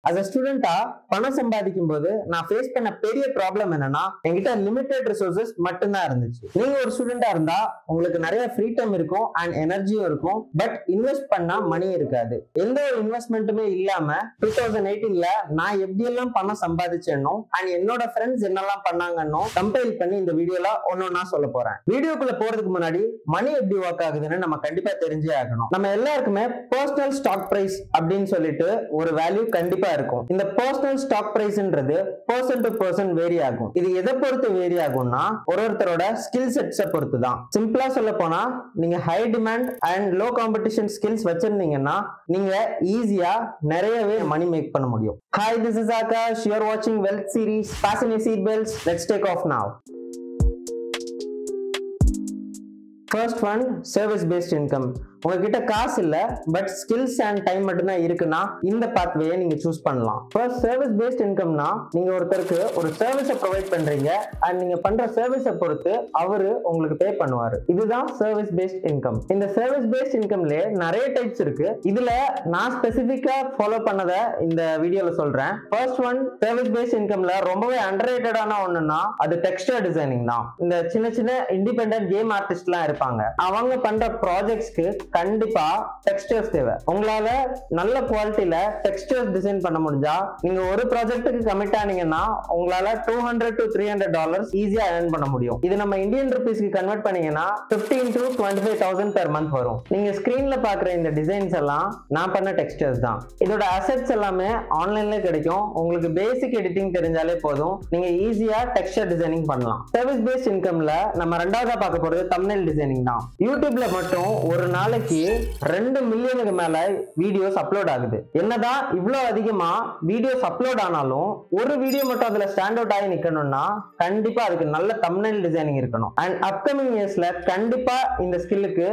as a student பணம் சம்பாதிக்கும் போது நான் ஃபேஸ் பண்ண பெரிய ப்ராப்ளம் என்னன்னா என்கிட்ட லிமிடெட் ரிசோர்சஸ் மட்டும்தான் இருந்துச்சு. நீங்க ஒரு ஸ்டூடெண்டா இருந்தா உங்களுக்கு நிறைய ஃப்ரீ டைம் இருக்கும் அண்ட் எனர்ஜியும் இருக்கும். பட் இன்வெஸ்ட் பண்ணா மணி இருக்காது. எந்த ஒரு இன்வெஸ்ட்மெண்ட்டுமே இல்லாம 2018ல நான் எப்படி எல்லாம் பணம் சம்பாதிச்சேனோ அண்ட் என்னோட ஃப்ரெண்ட்ஸ் என்னெல்லாம் பண்ணாங்கன்னோ கம்பேர் பண்ணி இந்த வீடியோல ஒன்னொன்னா சொல்ல போறேன். வீடியோக்குள்ள போறதுக்கு முன்னாடி மணி எப்படி ஒர்க் ஆகுதுன்னு நம்ம கண்டிப்பா தெரிஞ்சே ஆகணும். நம்ம எல்லாருக்குமே பர்சனல் ஸ்டாக் பிரைஸ் அப்படின்னு சொல்லிட்டு ஒரு வேல்யூ கண்டிப்பா இருக்கும். இந்த பர்சனல் ஸ்டாக் பிரைஸ்ன்றது பர்சன் டு பர்சன் வேரி ஆகும். இது எதை பொறுத்து வேரி ஆகும்னா ஒருத்தரோட ஸ்கில் செட்ஸை பொறுத்து தான். சிம்பிளா சொல்ல போனா நீங்க high demand and low competition skills வச்சிருந்தீங்கன்னா நீங்க ஈஸியா நிறையவே மணி மேக் பண்ண முடியும். Hi, this is Akash. You are watching Wealth Series. Fasten your seat belts. Let's take off now. First one, service based income. உங்ககிட்ட காசு இல்ல பட் ஸ்கில்ஸ் அண்ட் டைம் மட்டும் தான் இருக்குன்னா இந்த பாத்வேயை நீங்க சூஸ் பண்ணலாம். ஃபர்ஸ்ட் சர்வீஸ் பேஸ்ட் இன்கம்னா நீங்க ஒருத்தருக்கு ஒரு சர்வீஸை ப்ரொவைட் பண்றீங்க அண்ட் நீங்க பண்ற சர்வீஸை பொறுத்து அவரு உங்களுக்கு பே பண்ணுவாரு. இதுதான் சர்வீஸ் பேஸ்ட் இன்கம். இந்த சர்வீஸ் பேஸ்ட் இன்கம்ல நிறைய டைப்ஸ் இருக்கு. இதுல நான் ஸ்பெசிபிக்கா ஃபாலோ பண்ணதை இந்த வீடியோல சொல்றேன். ஃபர்ஸ்ட் ஒன், சர்வீஸ் பேஸ்ட் இன்கம்ல ரொம்பவே அண்டர்ரேட்டடான ஒண்ணுன்னா அது டெக்ஸ்டர் டிசைனிங் தான். இந்த சின்ன சின்ன இண்டிபெண்டன்ட் கேம் ஆர்டிஸ்ட் எல்லாம் இருப்பாங்க. அவங்க பண்ற ப்ராஜெக்ட்ஸ்க்கு கண்டிப்பா டெக்ஸ்டர்ஸ் தேவை. உங்களால நல்ல குவாலிட்டியில டெக்ஸ்டர்ஸ் டிசைன் பண்ண முடிஞ்சா நீங்க ஒரு ப்ராஜெக்ட்டுக்கு கமிட் ஆனீங்கன்னா உங்களால $200 to $300 ஈஸியா ஏர்ன் பண்ண முடியும். இது நம்ம இந்தியன் ருபீஸ்க்கு கன்வெர்ட் பண்ணீங்கன்னா 15 to 25,000 per month வரும். நீங்க ஸ்கிரீன்ல பாக்குற இந்த டிசைன்ஸ் எல்லாம் நான் பண்ண டெக்ஸ்டர்ஸ் தான். இதோட அசெட்ஸ் எல்லாமே ஆன்லைன்ல கிடைக்கும். உங்களுக்கு பேசிக் எடிட்டிங் தெரிஞ்சாலே போதும், நீங்க ஈஸியா டெக்ஸ்டர் டிசைனிங் பண்ணலாம். சர்வீஸ் பேஸ்ட் இன்கம்ல நம்ம ரெண்டாவதா பார்க்க போறது தம்ப்நெயில் டிசைனிங் தான். யூடியூப்ல மட்டும் ஒரு நாளைக்கு 2 மில்லியனுக்கு மேல வீடியோஸ் அப்லோட் ஆகுது. என்னதான் இவ்வளவு அதிகமா வீடியோஸ் அப்லோட் ஆனாலும் ஒரு வீடியோ மட்டும் அதுல ஸ்டாண்ட் அவுட் ஆகி நிக்கணும்னா கண்டிப்பா அதுக்கு நல்ல தம்ப்நெயில் டிசைனிங் இருக்கணும். அண்ட் அப்கமிங் இயர்ஸ்ல கண்டிப்பா இந்த ஸ்கில்லுக்கு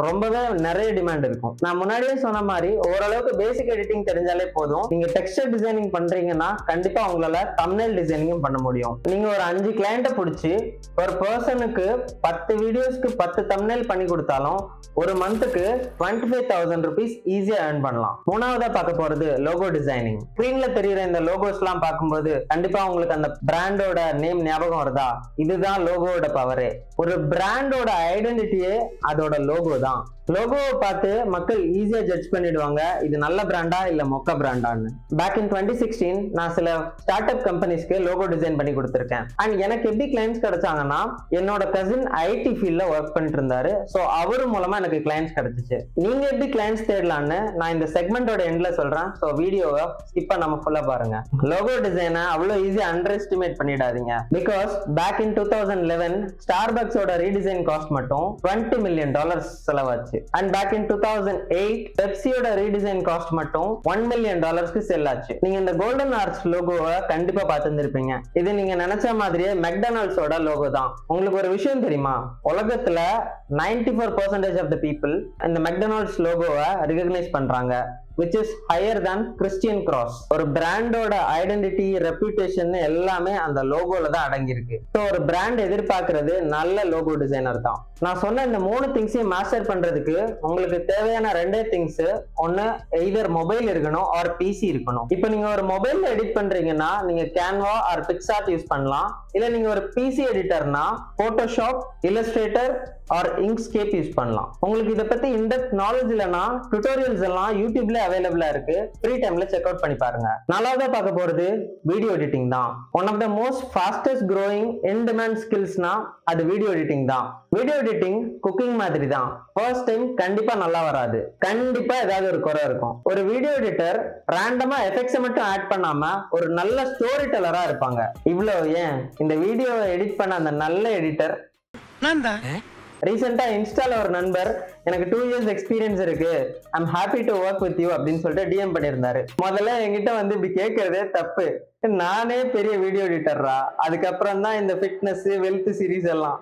ரொம்பவே நிறைய டிமாண்ட் இருக்கும். நான் முன்னாடியே சொன்ன மாதிரி ஓரளவுக்கு பேசிக் எடிட்டிங் தெரிஞ்சாலே போதும், நீங்க டெக்ஸ்டர் டிசைனிங் பண்றீங்கன்னா கண்டிப்பா உங்களால தம்ப்நெயில் டிசைனிங்கும் பண்ண முடியும். நீங்க ஒரு 5 கிளையண்ட்டை பிடிச்சி ஒரு பர்சனுக்கு 10 வீடியோஸ்க்கு 10 தம்ப்நெயில் பண்ணி கொடுத்தாலும் ஒரு மந்த்துக்கு 25,000 rupees ஈஸியா ஏர்ன் பண்ணலாம். மூணாவதா பார்க்க போறது லோகோ டிசைனிங். ஸ்கிரீன்ல தெரியுற இந்த லோகோஸ் எல்லாம் பார்க்கும்போது கண்டிப்பா உங்களுக்கு அந்த பிராண்டோட நேம் ஞாபகம் வருதா? இதுதான் லோகோட பவரே. ஒரு பிராண்டோட ஐடென்டிட்டியே அதோட லோகோ தான். லோகோவை பார்த்து மக்கள் ஈஸியா ஜட்ஜ் பண்ணிடுவாங்க இது நல்ல பிராண்டா இல்ல மொக்க பிராண்டான்னு. பேக் இன் 2016 நான் சில ஸ்டார்ட் அப் கம்பெனிஸ்க்கு லோகோ டிசைன் பண்ணி கொடுத்திருக்கேன். அண்ட் எனக்கு எப்படி கிளைண்ட்ஸ் கிடைச்சாங்கன்னா என்னோட கசின் ஐடி ஃபீல்ட்ல ஒர்க் பண்ணிட்டு இருந்தாரு. சோ அவரு மூலமா எனக்கு கிளைண்ட்ஸ் கிடைச்சிச்சு. நீங்க எப்படி கிளைண்ட்ஸ் தேடலான்னு நான் இந்த செக்மெண்டோட எண்ட்ல சொல்றேன். சோ வீடியோவை ஸ்கிப் பண்ணாம ஃபுல்லா பாருங்க. லோகோ டிசைனை அவ்வளவு ஈஸியா அண்டர் எஸ்டிமேட் பண்ணிடாதீங்க. பிகாஸ் பேக் இன் 2011 ஸ்டார்பக்ஸோட ரீடிசைன் காஸ்ட் மட்டும் $20 million செலவாச்சு. And back in 2008 பெப்சியோட ரீடிசைன் காஸ்ட் மட்டும் $1 million செல் ஆச்சு. நீங்க இந்த கோல்டன் ஆர்ச் லோகோவை கண்டிப்பா பார்த்திருப்பீங்க. இது நீங்க நினைச்ச மாதிரியே மெக்டொனால்ட்ஸோட லோகோ தான். உங்களுக்கு ஒரு விஷயம் தெரியுமா? உலகத்துல 94% of the people இந்த மெக்டொனால்ட்ஸ் லோகோவை ரெகக்னைஸ் பண்றாங்க, which is higher than Christian cross. ஒரு பிராண்டோட ஐடென்டிட்டி, ரெப்யூட்டேஷன் எல்லாமே அந்த லோகோல தான் அடங்கி இருக்கு. ஸோ ஒரு பிராண்ட் எதிர்பார்க்கறது நல்ல லோகோ டிசைனர் தான். நான் சொன்ன இந்த 3 திங்ஸையும் மாஸ்டர் பண்றதுக்கு உங்களுக்கு தேவையான 2 திங்ஸ். ஒன்னு எய்தர் மொபைல் இருக்கணும் ஆர் பிசி இருக்கணும். இப்போ நீங்க ஒரு மொபைல்ல எடிட் பண்றீங்கன்னா நீங்க கேன்வா ஆர் பிக்சார்ட் யூஸ் பண்ணலாம். இல்ல நீங்க ஒரு பிசி எடிட்டர்னா Photoshop, Illustrator or Inkscape use பண்ணலாம். உங்களுக்கு இதை பத்தி இன்டெப்த் நாலேஜ் இல்லைன்னா டுட்டோரியல்ஸ் எல்லாம் யூடியூப்ல அவைலபிளா இருக்கு. ஃப்ரீ டைம்ல செக் அவுட் பண்ணி பாருங்க. நாலாவதா பார்க்க போறது வீடியோ எடிட்டிங் தான். One of the most fastest growing in demand skillsனா அது வீடியோ எடிட்டிங் தான். வீடியோ எடிட்டிங் குக்கிங் மாதிரி தான். ஃபர்ஸ்ட் டைம் கண்டிப்பா நல்லா வராது, கண்டிப்பா ஏதாவது ஒரு குறை இருக்கும். ஒரு வீடியோ எடிட்டர் ரேண்டமா எஃபெக்ட்ஸ் மட்டும் ஆட் பண்ணாம ஒரு நல்ல ஸ்டோரி டெல்லரா இருப்பாங்க. இவ்வளவு ஏன் இந்த வீடியோவை எடிட் பண்ண அந்த நல்ல எடிட்டர் ரீசெண்டா இன்ஸ்டால ஒரு நண்பர் எனக்கு 2 years எக்ஸ்பீரியன்ஸ் இருக்கு, I'm happy to work with you அப்படின்னு சொல்லிட்டு டிஎம் பண்ணியிருந்தாரு. முதல்ல என்கிட்ட வந்து இப்படி கேட்கறதே தப்பு. நானே பெரிய வீடியோ எடிட்டர்ரா. அதுக்கப்புறம் தான் இந்த ஃபிட்னஸ் வெல்த் சீரீஸ் எல்லாம்.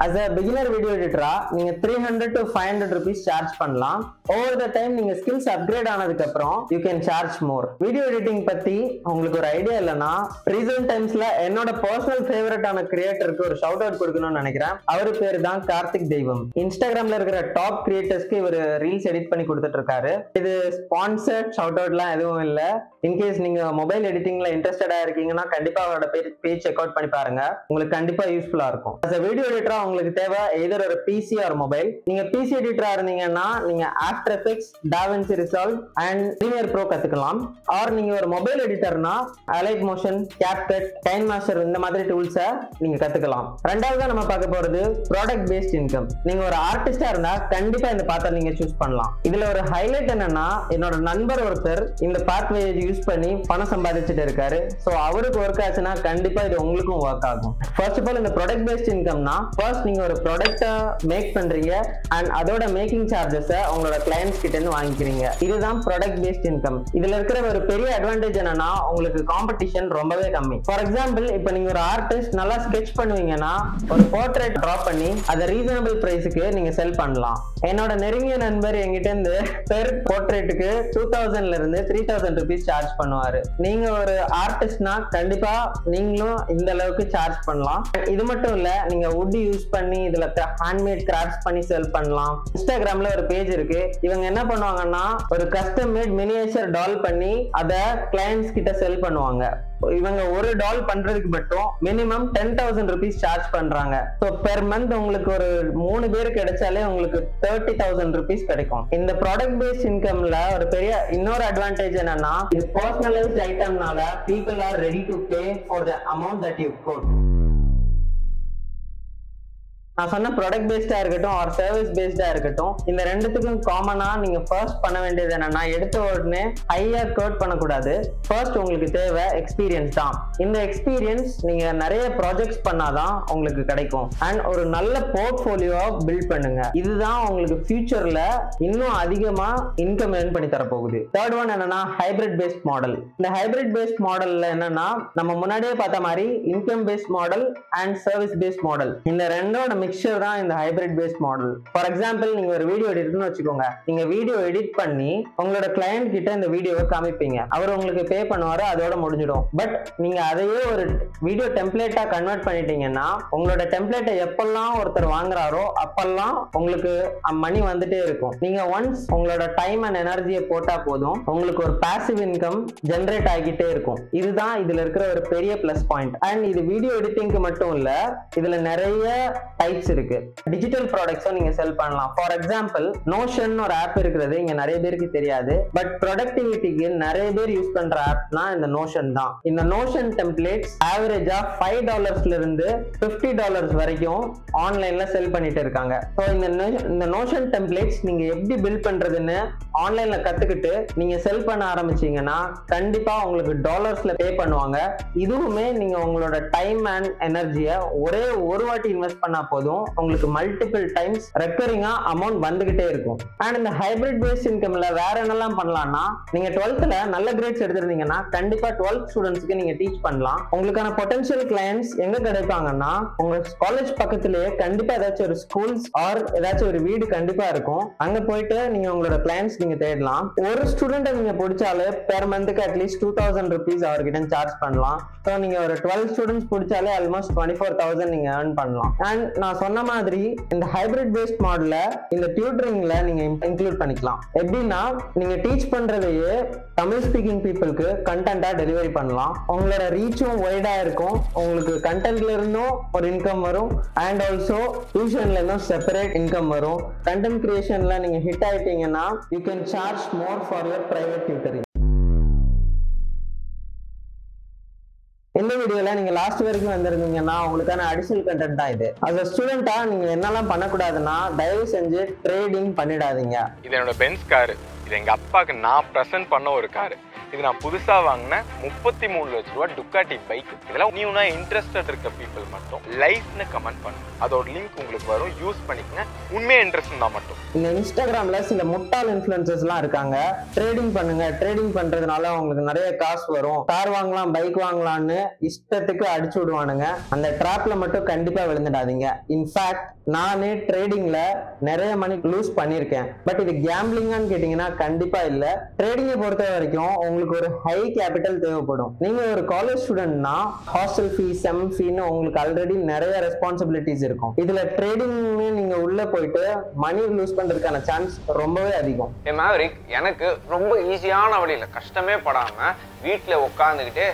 as a beginner video editor நீங்க 300 to 500 rupees சார்ஜ் பண்ணலாம். over the time நீங்க skills upgrade ஆனதுக்கு அப்புறம் you can charge more. Video editing பத்தி உங்களுக்கு ஒரு ஐடியா இல்லனா recent timesல என்னோட personal favorite ஆன கிரியேட்டருக்கு ஒரு ஷவுட் அவுட் கொடுக்கணும்னு நினைக்கிறேன். அவர் பேர் தான் கார்த்திக் தெய்வம். இன்ஸ்டாகிராம்ல இருக்கிற டாப் கிரியேட்டர்ஸ்க்கு இவர் ரீல்ஸ் எடிட் பண்ணி கொடுத்துட்டு இருக்காரு. இது ஸ்பான்சர்ட் ஷவுட் அவுட்லாம் எதுவும் இல்ல. இன்கேஸ் நீங்க மொபைல் எடிட்டிங்ல இன்ட்ரெஸ்டடா இருக்கீங்கன்னா கண்டிப்பா அவரோட பேஜ் செக் அவுட் பண்ணி பாருங்க. உங்களுக்கு கண்டிப்பா யூஸ்ஃபுல்லா இருக்கும். as a வீடியோ எடிட்டரா உங்களுக்கு தேவை either ஒரு PC or மொபைல். நீங்க PC எடிட்டரா இருந்தீங்கன்னா நீங்க After Effects, DaVinci Resolve and Premiere Pro கத்துக்கலாம். ஆர் நீங்க ஒரு mobile எடிட்டர்னா Alight Motion, CapCut, KineMaster இந்த மாதிரி டூல்ஸை நீங்க கத்துக்கலாம். ரெண்டாவதா நம்ம பார்க்க போறது ப்ராடக்ட் பேஸ்ட் இன்கம். நீங்க ஒரு ஆர்டிஸ்டா இருந்தா கண்டிப்பா இந்த பாத்தை நீங்க சூஸ் பண்ணலாம். இதுல ஒரு ஹைலைட் என்னன்னா என்னோட நண்பர் ஒருத்தர் இந்த பாத்வே யூஸ் பண்ணி பணம் சம்பாதிச்சுட்டு இருக்காரு. சோ அவருக்கு ஒர்க் ஆச்சுன்னா கண்டிப்பா இது உங்களுக்கும் ஒர்க் ஆகும். ஃபர்ஸ்ட் ஆஃப் ஆல் இந்த ப்ராடக்ட் பேஸ்ட் இன்கம்னா ஃபர்ஸ்ட் நீங்க ஒரு ப்ராடக்ட்டை மேக் பண்றீங்க அண்ட் அதோட மேக்கிங் சார்ஜஸை உங்களோட கிளையன்ட்ஸ் கிட்ட இருந்து வாங்கிக்கிறீங்க. இதுதான் ப்ராடக்ட் பேஸ்ட் இன்கம். இதுல இருக்கிற ஒரு பெரிய அட்வான்டேஜ் என்னன்னா உங்களுக்கு காம்படிஷன் ரொம்பவே கம்மி. ஃபார் எக்ஸாம்பிள் இப்போ நீங்க ஒரு ஆர்டிஸ்ட் நல்லா ஸ்கெட்ச் பண்ணுவீங்கன்னா ஒரு போர்ட்ரேட் டிரா பண்ணி அதை ரீசனபிள் பிரைஸுக்கு நீங்க செல் பண்ணலாம். என்னோட நெருங்கிய நண்பர் என்கிட்ட இருந்து பெர் போர்ட்ரேட்டுக்கு 2000ல இருந்து 3000 rupees சார்ஜ் பண்ணுவாரு. நீங்க ஒரு ஆர்டிஸ்ட்னா கண்டிப்பா நீங்களும் இந்த அளவுக்கு சார்ஜ் பண்ணலாம். இது மட்டும் இல்ல நீங்க wood யூஸ் பண்ணி இதுல ஹேண்ட்மேட் கிராஃப்ட்ஸ் பண்ணி செல் பண்ணலாம். இன்ஸ்டாகிராம்ல ஒரு பேஜ் இருக்கு. இவங்க என்ன பண்ணுவாங்கன்னா ஒரு கஸ்டம் மேட் மினியேச்சர் டால் பண்ணி அதை கிளையன்ட்ஸ் கிட்ட செல் பண்ணுவாங்க. இவங்க ஒரு டால் பண்றதுக்கு மட்டும் மினிமம் 10,000 rupees சார்ஜ் பண்றாங்க. ஸோ பெர் மந்த் உங்களுக்கு ஒரு 3 பேர் கிடைச்சாலே உங்களுக்கு 30,000 rupees கிடைக்கும். இந்த ப்ராடக்ட் பேஸ்ட் இன்கம்ல ஒரு பெரிய இன்னொரு அட்வான்டேஜ் என்னன்னா இது personalised ஐட்டம்னால people are ready to pay for the amount that you quote. நான் சொன்ன ப்ராடக்ட் பேஸ்டா இருக்கட்டும் ஆர் சர்வீஸ் பேஸ்டா இருக்கட்டும் இந்த ரெண்டுத்துக்கும் காமனா நீங்க ஃபர்ஸ்ட் பண்ண வேண்டியது என்னன்னா எடுத்த உடனே ஹையா கோட் பண்ணக்கூடாது. ஃபர்ஸ்ட் உங்களுக்கு தேவை எக்ஸ்பீரியன்ஸ் தான். இந்த எக்ஸ்பீரியன்ஸ் நீங்க நிறைய ப்ராஜெக்ட்ஸ் பண்ணாதான் உங்களுக்கு கிடைக்கும். அண்ட் ஒரு நல்ல போர்ட்ஃபோலியோ பில்ட் பண்ணுங்க. இதுதான் உங்களுக்கு ஃபியூச்சர்ல இன்னும் அதிகமா இன்கம் ஏர்ன் பண்ணி தர போகுது. தேர்ட் ஒன் என்னன்னா ஹைபிரிட் பேஸ்ட் மாடல். இந்த ஹைபிரிட் பேஸ்ட் மாடல்ல என்னன்னா நம்ம முன்னாடியே பார்த்த மாதிரி income based model and service based model இந்த ரெண்டோட மிக்சர் தான் இந்த hybrid based model. For example நீங்க ஒரு வீடியோ எடிட்னு வச்சுக்கோங்க. நீங்க வீடியோ எடிட் பண்ணி உங்களோட கிளையண்ட் கிட்ட இந்த வீடியோவை காமிப்பீங்க. அவர் உங்களுக்கு பே பண்ணுவாரு, அதோட முடிஞ்சிடும். பட் நீங்க அதையே ஒரு வீடியோ டெம்ப்ளேட்டா கன்வெர்ட் பண்ணிட்டீங்கன்னா உங்களோட டெம்ப்ளேட்டை எப்பெல்லாம் ஒருத்தர் வாங்குறாரோ அப்பெல்லாம் உங்களுக்கு மணி வந்துட்டே இருக்கும். நீங்க ஒன்ஸ் உங்களோட டைம் அண்ட் எனர்ஜியை போட்டா போதும் உங்களுக்கு ஒரு பாசிவ் இன்கம் ஜெனரேட் ஆகிட்டே இருக்கும். இதுதான் இதுல இருக்கிற ஒரு பெரிய பிளஸ் பாயிண்ட். அண்ட் இது வீடியோ எடிட்டிங்க்கு மட்டும் இல்ல, இதுல நிறைய டைப்ஸ் இருக்கு. டிஜிட்டல் ப்ராடக்ட்ஸும் நீங்க செல் பண்ணலாம். ஃபார் எக்ஸாம்பிள் நோஷன் ஒரு ஆப் இருக்கிறது இங்க நிறைய பேருக்கு தெரியாது. பட் ப்ரொடக்டிவிட்டிக்கு நிறைய பேர் யூஸ் பண்ற ஆப்னா இந்த நோஷன் தான். இந்த நோஷன் டெம்ப்ளேட்ஸ் ஆவரேஜா $5 இருந்து $50 வரைக்கும் ஆன்லைன்ல செல் பண்ணிட்டு இருக்காங்க. ஸோ இந்த நோஷன் டெம்ப்ளேட்ஸ் நீங்க எப்படி பில்ட் பண்றதுன்னு ஆன்லைன்ல கத்துக்கிட்டு நீங்க செல் பண்ண ஆரம்பிச்சீங்கன்னா கண்டிப்பா உங்களுக்கு டாலர்ஸ்ல பே பண்ணுவாங்க. இதுவுமே நீங்க உங்களோட டைம் அண்ட் எனர்ஜியை ஒரே ஒரு வாட்டி இன்வெஸ்ட் பண்ணா போதும் உங்களுக்கு மல்டிபிள் டைம்ஸ் ரெக்கரிங்கா அமௌண்ட் வந்துகிட்டே இருக்கும். அண்ட் இந்த ஹைபிரிட் பேஸ்ட் இன்கம்ல வேற என்னெல்லாம் பண்ணலாம்னா நீங்க 12th நல்ல கிரேட்ஸ் எடுத்திருந்தீங்கன்னா கண்டிப்பா 12th ஸ்டூடெண்ட்ஸ்க்கு நீங்க டீச் பண்ணலாம். உங்களுக்கான பொட்டன்ஷியல் கிளையன்ட்ஸ் எங்க கிடைப்பாங்கன்னா உங்க காலேஜ் பக்கத்திலேயே கண்டிப்பா ஏதாச்சும் ஒரு ஸ்கூல்ஸ் ஆர் ஏதாச்சும் ஒரு வீடு கண்டிப்பா இருக்கும். அங்க போயிட்டு நீங்க உங்களோட கிளையன்ட்ஸ் நீங்க தேடலாம். ஒரு ஸ்டூடெண்ட்டை நீங்க பிடிச்சாலே பெர் மந்த்துக்கு அட்லீஸ்ட் 2,000 rupees அவர்கிட்ட சார்ஜ் பண்ணலாம். ஸோ நீங்க ஒரு 12 ஸ்டூடெண்ட்ஸ் பிடிச்சாலே ஆல்மோஸ்ட் 24,000 நீங்க ஏர்ன் பண்ணலாம். அண்ட் நான் சொன்ன மாதிரி இந்த ஹைபிரிட் பேஸ்ட் மாடல்ல இந்த டியூட்டரிங்ல நீங்க இன்க்ளூட் பண்ணிக்கலாம். எப்படின்னா நீங்க டீச் பண்றதையே தமிழ் ஸ்பீக்கிங் பீப்புளுக்கு கண்டென்ட்டா டெலிவரி பண்ணலாம். உங்களோட ரீச்சும் வைடா இருக்கும். உங்களுக்கு கண்டென்ட்ல இருந்தும் ஒரு இன்கம் வரும் அண்ட் ஆல்சோ டியூஷன்ல இருந்தும் செப்பரேட் இன்கம் வரும். கண்டென்ட் கிரியேஷன்ல நீங்க ஹிட் ஆயிட்டீங்கன்னா you can charge more for your private tutoring. இந்த வீடியோல நீங்க லாஸ்ட் வரைக்கும் வந்திருந்தீங்கன்னா உங்களுக்கான அடிஷனல் கண்டென்ட் தான் இது. as a ஸ்டூடெண்டா நீங்க என்னெல்லாம் பண்ணக்கூடாதுன்னா தயவு செஞ்சு ட்ரேடிங் பண்ணிடாதீங்க. இது என்னோட பென்ஸ் காரு. இது எங்க அப்பாவுக்கு நான் ப்ரெசென்ட் பண்ண ஒரு காரு. இது நான் புதுசா வாங்கின 33 லட்ச ரூபா டுக்காட்டி பைக். இதெல்லாம் நியூனா இன்ட்ரெஸ்டட் இருக்க பீப்புள் மட்டும் லைஃப்னு கமெண்ட் பண்ணுங்க. அதோட லிங்க் உங்களுக்கு வரும், யூஸ் பண்ணிக்கங்க. உண்மையா இன்ட்ரெஸ்ட் இருந்தா மட்டும். இந்த இன்ஸ்டாகிராம்ல சில முட்டாள் இன்ஃப்ளூயன்சர்ஸ்லாம் இருக்காங்க. ட்ரேடிங் பண்ணுங்க, ட்ரேடிங் பண்றதுனால உங்களுக்கு நிறைய காசு வரும், கார் வாங்கலாம், பைக் வாங்கலாம்னு இஷ்டத்துக்கு அடிச்சு விடுவானுங்க. அந்த ட்ராப்ல மட்டும் கண்டிப்பா விழுந்துடாதீங்க. இன்ஃபேக்ட் நானே ட்ரேடிங்ல நிறைய மணி லூஸ் பண்ணிருக்கேன். பட் இது கேம்பிளிங்கான்னு கேட்டீங்கன்னா கண்டிப்பா இல்ல. ட்ரேடிங்கை பொறுத்த வரைக்கும் உங்களுக்கு ஒரு ஹை கேபிட்டல் தேவைப்படும். நீங்க ஒரு காலேஜ் ஸ்டூடெண்ட்னா ஹாஸ்டல் ஃபீ, செம் ஃபீன்னு உங்களுக்கு ஆல்ரெடி நிறைய ரெஸ்பான்சிபிலிட்டிஸ் இருக்கும். இதுல ட்ரேடிங்னு நீங்க உள்ள போயிட்டு மணி லூஸ் பண்றதுக்கான சான்ஸ் ரொம்பவே அதிகம். மேவரிக், எனக்கு ரொம்ப ஈஸியான வழியில கஷ்டமே படாம வீட்டுல உட்காந்துக்கிட்டே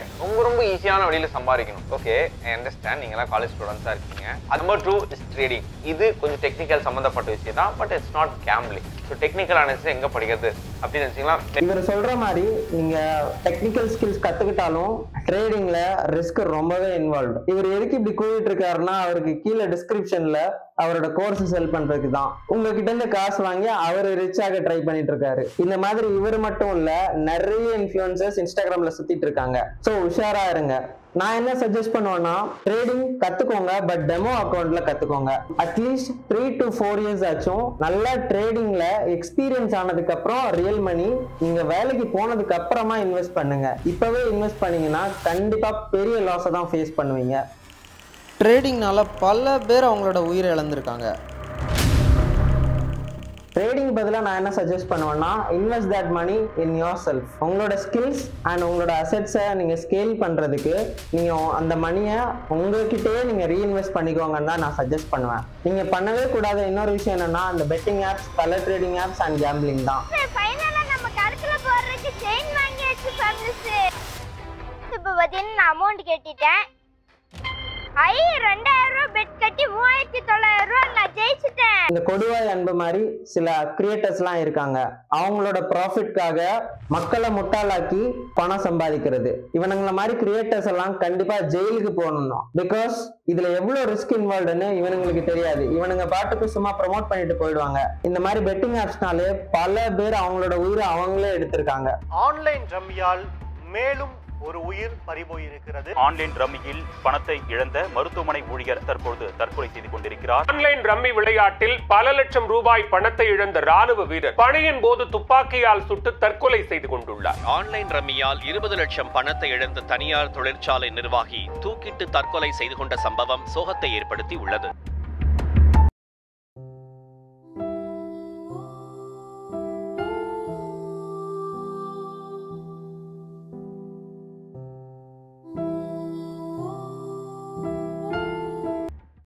ரொம்ப ஈஸியான வழியில சம்பாதிக்கணும். ஓகே, ஐ அண்டர்ஸ்டாண்ட், நீங்க எல்லாம் காலேஜ் ஸ்டூடெண்ட்ஸா இருக்கீங்க. அது நம்பர் 2 இஸ் ட்ரேடிங். இது கொஞ்சம் டெக்னிக்கல் சம்பந்தப்பட்ட விஷயம் தான், but it's not gambling. So technical analysis எங்க படிக்கிறது அப்படின்னு நினைச்சீங்களா? இவர் சொல்ற மாதிரி நீங்க டெக்னிக்கல் ஸ்கில்ஸ் கத்துக்கிட்டாலும் ட்ரேடிங்ல ரிஸ்க் ரொம்பவே இன்வால்வ். இவர் எதுக்கு இப்படி கூறிட்டு இருக்காருன்னா, அவருக்கு கீழே டிஸ்கிரிப்ஷன்ல அவரோட கோர்ஸ் செல் பண்றதுக்கு தான். உங்ககிட்ட இருந்து காசு வாங்கி அவர் ரிச் ஆக ட்ரை பண்ணிட்டு இருக்காரு. இந்த மாதிரி இவர் மட்டும் இல்ல, நிறைய இன்ஃப்ளூயன்சர்ஸ் இன்ஸ்டாகிராம்ல சுத்திட்டு இருக்காங்க. சோ உஷாரா இருங்க. நான் என்ன சஜஸ்ட் பண்ணுவேன்னா, ட்ரேடிங் கத்துக்கோங்க, பட் டெமோ அக்கௌண்ட்ல கத்துக்கோங்க. அட்லீஸ்ட் 3 to 4 years ஆச்சும் நல்லா ட்ரேடிங்ல எக்ஸ்பீரியன்ஸ் ஆனதுக்கு அப்புறம் ரியல் மணி நீங்க வேலைக்கு போனதுக்கு அப்புறமா இன்வெஸ்ட் பண்ணுங்க. இப்பவே இன்வெஸ்ட் பண்ணீங்கன்னா கண்டிப்பா பெரிய லாஸை தான் ஃபேஸ் பண்ணுவீங்க. ட்ரேடிங்னால பல பேர் அவங்களோட உயிரை இழந்திருக்காங்க. ட்ரேடிங் பதிலாக நான் என்ன சஜஸ்ட் பண்ணுவேன்னா, invest that money in yourself. உங்களோட ஸ்கில்ஸ் அண்ட் உங்களோட அசெட்ஸை நீங்கள் ஸ்கேல் பண்ணுறதுக்கு நீங்கள் அந்த மணியை உங்ககிட்டயே நீங்கள் ரீஇன்வெஸ்ட் பண்ணிக்கோங்கன்னு தான் நான் சஜஸ்ட் பண்ணுவேன். நீங்கள் பண்ணவே கூடாத இன்னொரு விஷயம் என்னன்னா, அந்த betting apps, colour trading apps and gambling தான். இப்போ பார்த்தீங்கன்னா நான் அமௌண்ட் கேட்டுட்டேன். 2000 ரூபாய் பெட் கட்டி 3900 ரூபாய் நான் ஜெயிச்சிட்டேன். இந்த கொடுவாய் அன்பு மாதிரி சில கிரியேட்டர்ஸ்லாம் இருக்காங்க. அவங்களோட ப்ராஃபிட்காக மக்களை முட்டாளாக்கி பணம் சம்பாதிக்கிறது. இவனுங்கள மாதிரி கிரியேட்டர்ஸ் எல்லாம் கண்டிப்பா ஜெயிலுக்கு போகணும். பிகாஸ் இதுல எவ்வளவு ரிஸ்க் இன்வால்வ்டுன்னு இவனுங்களுக்கு தெரியாது. இவனுங்க பாட்டுக்கு சும்மா ப்ரமோட் பண்ணிட்டு போயிடுவாங்க. இந்த மாதிரி பெட்டிங் ஆப்ஸ்னாலே பல பேர் அவங்களோட உயிரை அவங்களே எடுத்திருக்காங்க. ஆன்லைன் ரம்மியால் மேலும் ஒரு உயிர் பறிபோயிருக்கிறது. ஆன்லைன் ரம்மியில் பணத்தை இழந்த மருத்துவமனை ஊழியர் தற்போது தற்கொலை செய்து கொண்டிருக்கிறார். ஆன்லைன் ரம்மி விளையாட்டில் பல லட்சம் ரூபாய் பணத்தை இழந்த ராணுவ வீரர் பணியின் போது துப்பாக்கியால் சுட்டு தற்கொலை செய்து கொண்டுள்ளார். ஆன்லைன் ரம்மியால் 20 லட்சம் பணத்தை இழந்த தனியார் தொழிற்சாலை நிர்வாகி தூக்கிட்டு தற்கொலை செய்து கொண்ட சம்பவம் சோகத்தை ஏற்படுத்தி உள்ளது.